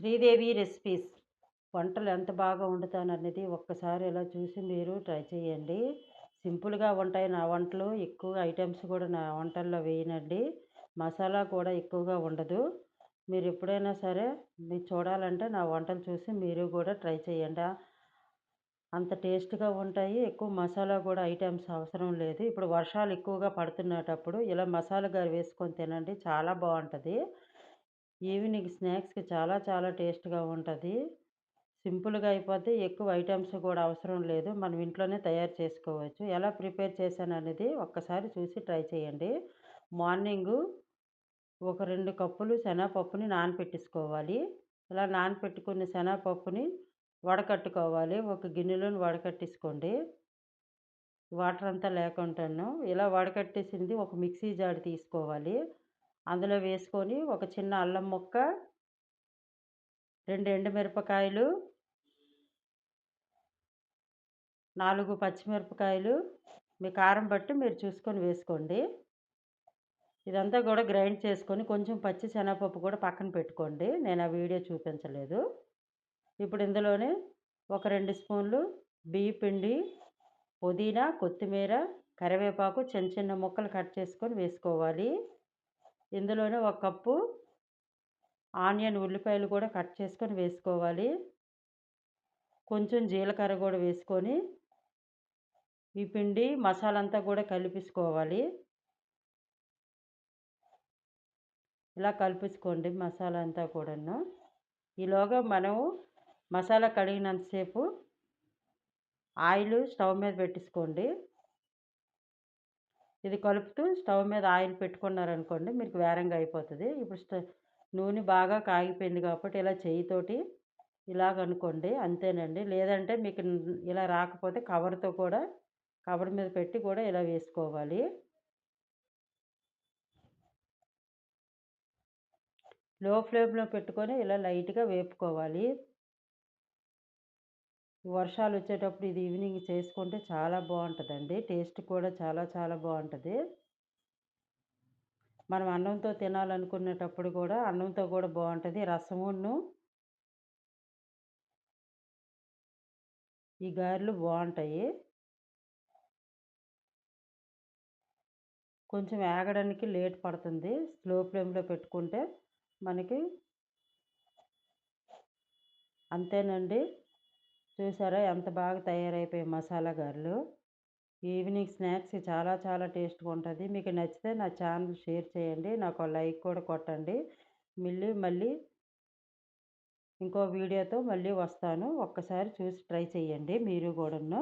Sridevi recipes వంటలు ఎంత బాగా వండుతాననేది ఒక్కసారి ఇలా చూసి మీరు ట్రై చేయండి. సింపుల్‌గా ఉంటాయి నా వంటలు. ఎక్కువగా ఐటెమ్స్ కూడా నా వంటల్లో వేయనండి. మసాలా కూడా ఎక్కువగా ఉండదు. మీరు ఎప్పుడైనా సరే మీరు చూడాలంటే నా వంటలు చూసి మీరు కూడా ట్రై చేయండి. అంత టేస్ట్‌గా ఉంటాయి. ఎక్కువ మసాలా కూడా ఐటెమ్స్ అవసరం లేదు. ఇప్పుడు వర్షాలు ఎక్కువగా పడుతున్నటప్పుడు ఇలా మసాలా వేసుకొని తినండి. చాలా బావుంటది. ఈవినింగ్ స్నాక్స్‌కి చాలా చాలా టేస్ట్‌గా ఉంటది. సింపుల్‌గా అయిపోద్ది. ఎక్కువ ఐటెమ్స్ కూడా అవసరం లేదు. మనం ఇంట్లోనే తయారు చేసుకోవచ్చు. ఎలా ప్రిపేర్ చేశాననేది ఒక్కసారి చూసి ట్రై చేయండి. మార్నింగు ఒక 2 కప్పులు శనగపప్పుని నానపెట్టేసుకోవాలి. ఇలా నానపెట్టుకున్న శనగపప్పుని వడకట్టుకోవాలి. ఒక గిన్నెలోని వడకట్టేసుకోండి. వాటర్ అంతా లేకుండాను. ఇలా వడకట్టేసింది ఒక మిక్సీ జార్ తీసుకోవాలి. అందులో వేసుకొని ఒక చిన్న అల్లం ముక్క, 2 ఎండుమిరపకాయలు, 4 పచ్చిమిరపకాయలు, మీ కారం బట్టి మీరు చూసుకొని వేసుకోండి. ఇదంతా గూడా గ్రైండ్ చేసుకొని కొంచెం పచ్చి శనగపప్పు కూడా పక్కన పెట్టుకోండి. నేను ఆ వీడియో చూపించలేదు. ఇప్పుడు ఇందులోనే ఒక 2 స్పూన్లు బియ్యపిండి, పుదీనా, కొత్తిమీర, కరివేపాకు చిన్న చిన్న ముక్కలు కట్ చేసుకొని వేసుకోవాలి. ఇందులోనే ఒక కప్పు ఆనియన్ ఉల్లిపాయలు కూడా కట్ చేసుకొని వేసుకోవాలి. కొంచెం జీలకర్ర గూడా వేసుకొని ఈ పిండి మసాలా అంతా కూడా కలిపేసుకోవాలి. ఇలా కలిపేసుకోండి మసాలా అంతా కూడాను. ఈలోగా మనం మసాలా కడిగినంత సేపు ఆయిల్ స్టవ్ మీద పెట్టేసుకోండి. ఇది కలుపుతూ స్టవ్ మీద ఆయిల్ పెట్టుకున్నారనుకోండి మీకు వేరంగా అయిపోతది. ఇప్పుడు నూనె బాగా కాగిపోయింది కాబట్టి ఇలా చెయ్యితోటి ఇలాగనుకోండి అంతేనండి. లేదంటే మీకు ఇలా రాకపోతే కవర్‌తో కూడా కవర్ మీద పెట్టి కూడా ఇలా వేసుకోవాలి. లో ఫ్లేమ్‌లో పెట్టుకొని ఇలా లైట్‌గా వేపుకోవాలి. వర్షాలొచ్చేటప్పుడు ఇది ఈవినింగ్ చేసుకుంటే చాలా బావుంటదండి. టేస్ట్ కూడా చాలా చాలా బావుంటది. మనం అన్నంతో తినాలనుకునేటప్పుడు కూడా అన్నంతో కూడా బావుంటది. రసమును ఈ గారెలు బావుంటాయి. కొంచెం ఏగడానికి లేట్ పడుతుంది. స్లో ఫ్లేమ్‌లో పెట్టుకుంటే మనకి అంతేనండి. చూసారా ఎంత బాగా తయారైపోయాయి మసాలా గారెలు. ఈవినింగ్ స్నాక్స్ చాలా చాలా టేస్ట్‌గా ఉంటది. మీకు నచ్చితే నా ఛానల్ షేర్ చేయండి. నాకో లైక్ కూడా కొట్టండి. మళ్ళీ ఇంకో వీడియోతో మళ్ళీ వస్తాను. ఒక్కసారి చూసి ట్రై చేయండి మీరు గూడాను.